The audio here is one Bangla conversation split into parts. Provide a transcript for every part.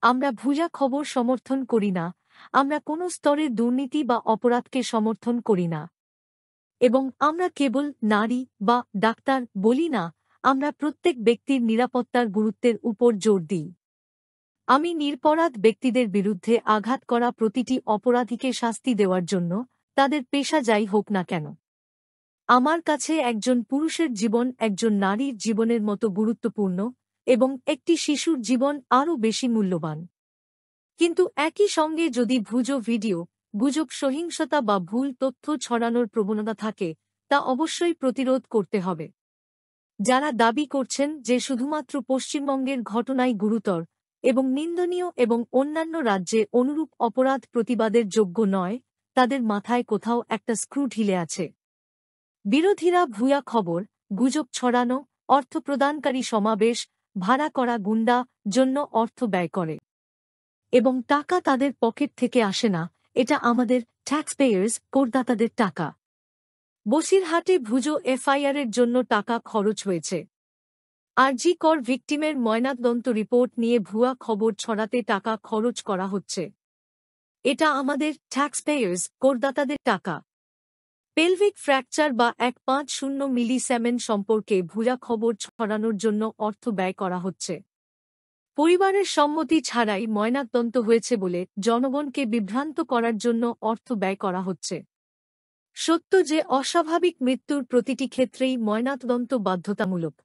আমরা ভুয়া খবর সমর্থন করি না, আমরা কোনো স্তরের দুর্নীতি বা অপরাধকে সমর্থন করি না। এবং আমরা কেবল নারী বা ডাক্তার বলি না, আমরা প্রত্যেক ব্যক্তির নিরাপত্তার গুরুত্বের উপর জোর দিই। আমি নিরপরাধ ব্যক্তিদের বিরুদ্ধে আঘাত করা প্রতিটি অপরাধীকে শাস্তি দেওয়ার জন্য, তাদের পেশা যাই হোক না কেন। আমার কাছে একজন পুরুষের জীবন একজন নারীর জীবনের মতো গুরুত্বপূর্ণ, এবং একটি শিশুর জীবন আরও বেশি মূল্যবান। কিন্তু একই সঙ্গে যদি ভিডিও, গুজব, সহিংসতা বা ভুল তথ্য ছড়ানোর প্রবণতা থাকে, তা অবশ্যই প্রতিরোধ করতে হবে। যারা দাবি করছেন যে শুধুমাত্র পশ্চিমবঙ্গের ঘটনাই গুরুতর এবং নিন্দনীয় এবং অন্যান্য রাজ্যে অনুরূপ অপরাধ প্রতিবাদের যোগ্য নয়, তাদের মাথায় কোথাও একটা স্ক্রু ঢিলে আছে। বিরোধীরা ভুয়া খবর, গুজব ছড়ানো, অর্থ প্রদানকারী সমাবেশ, ভাড়া করা গুন্ডা জন্য অর্থ ব্যয় করে। এবং টাকা তাদের পকেট থেকে আসে না, এটা আমাদের ট্যাক্সপেয়ার্স, করদাতাদের টাকা। বসিরহাটে ভুজো এফআইআরের জন্য টাকা খরচ হয়েছে। আরজি কর ভিকটিমের ময়নাতদন্ত রিপোর্ট নিয়ে ভুয়া খবর ছড়াতে টাকা খরচ করা হচ্ছে। এটা আমাদের ট্যাক্সপেয়ার্স, করদাতাদের টাকা। পেলভিক ফ্র্যাকচার বা 150 মিলিসেমেন সম্পর্কে ভুয়া খবর ছড়ানোর জন্য অর্থ ব্যয় করা হচ্ছে। পরিবারের সম্মতি ছাড়াই ময়নাতদন্ত হয়েছে বলে জনগণকে বিভ্রান্ত করার জন্য অর্থ ব্যয় করা হচ্ছে। সত্য যে অস্বাভাবিক মৃত্যুর প্রতিটি ক্ষেত্রেই ময়নাতদন্ত বাধ্যতামূলক।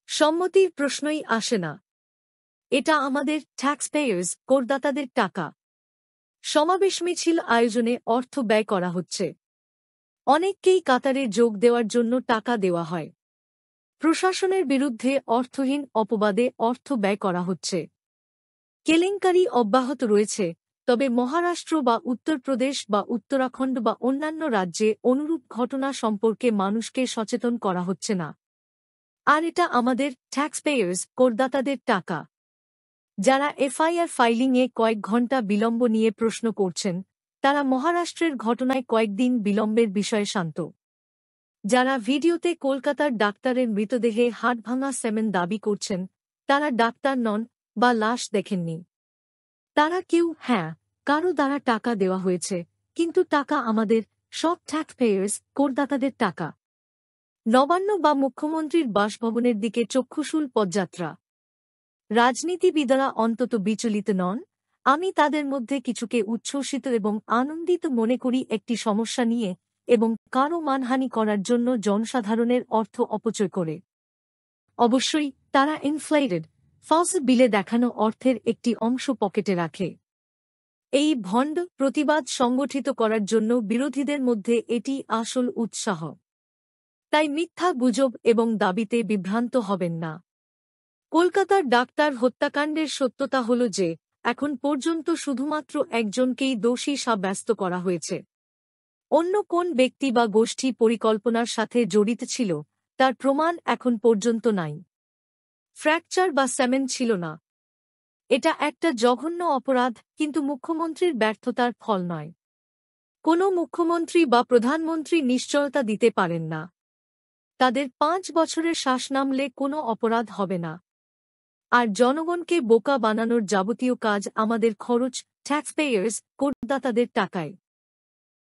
সম্মতির প্রশ্নই আসে না। এটা আমাদের ট্যাক্সপেয়ার্স, করদাতাদের টাকা। সমাবেশ মিছিল আয়োজনে অর্থ ব্যয় করা হচ্ছে। অনেককেই কাতারে যোগ দেওয়ার জন্য টাকা দেওয়া হয়। প্রশাসনের বিরুদ্ধে অর্থহীন অপবাদে অর্থ ব্যয় করা হচ্ছে। কেলেঙ্কারি অব্যাহত রয়েছে, তবে মহারাষ্ট্র বা উত্তরপ্রদেশ বা উত্তরাখণ্ড বা অন্যান্য রাজ্যে অনুরূপ ঘটনা সম্পর্কে মানুষকে সচেতন করা হচ্ছে না। আর এটা আমাদের ট্যাক্সপেয়ার্স, করদাতাদের টাকা। যারা এফআইআর ফাইলিংয়ে কয়েক ঘণ্টা বিলম্ব নিয়ে প্রশ্ন করছেন, তারা মহারাষ্ট্রের ঘটনায় কয়েকদিন বিলম্বের বিষয়ে শান্ত। যারা ভিডিওতে কলকাতার ডাক্তারের মৃতদেহে হাড়ভাঙা সেমেন দাবি করছেন, তারা ডাক্তার নন বা লাশ দেখেননি। তারা কেউ কারো দ্বারা টাকা দেওয়া হয়েছে, কিন্তু টাকা আমাদের সব ট্যাক্সপেয়ার্স, করদাতাদের টাকা। নবান্ন বা মুখ্যমন্ত্রীর বাসভবনের দিকে চক্ষুশূল পদযাত্রা। রাজনীতিবিদরা অন্তত বিচলিত নন। আমি তাদের মধ্যে কিছুকে উচ্ছ্বসিত এবং আনন্দিত মনে করি একটি সমস্যা নিয়ে এবং কারও মানহানি করার জন্য জনসাধারণের অর্থ অপচয় করে। অবশ্যই তারা ইনফ্লেটেড, ফলস বিলে দেখানো অর্থের একটি অংশ পকেটে রাখে। এই ভণ্ড প্রতিবাদ সংগঠিত করার জন্য বিরোধীদের মধ্যে এটি আসল উৎসাহ। তাই মিথ্যা গুজব এবং দাবিতে বিভ্রান্ত হবেন না। কলকাতার ডাক্তার হত্যাকাণ্ডের সত্যতা হল যে এখন পর্যন্ত শুধুমাত্র একজনকেই দোষী সাব্যস্ত করা হয়েছে। অন্য কোন ব্যক্তি বা গোষ্ঠী পরিকল্পনার সাথে জড়িত ছিল, তার প্রমাণ এখন পর্যন্ত নাই। ফ্র্যাকচার বা সেমেন ছিল না। এটা একটা জঘন্য অপরাধ, কিন্তু মুখ্যমন্ত্রীর ব্যর্থতার ফল নয়। কোনো মুখ্যমন্ত্রী বা প্রধানমন্ত্রী নিশ্চয়তা দিতে পারেন না তাদের 5 বছরের শ্বাস নামলে কোনো অপরাধ হবে না। আর জনগণকে বোকা বানানোর যাবতীয় কাজ আমাদের খরচ, ট্যাক্সপেয়ার্স, করদাতাদের টাকায়।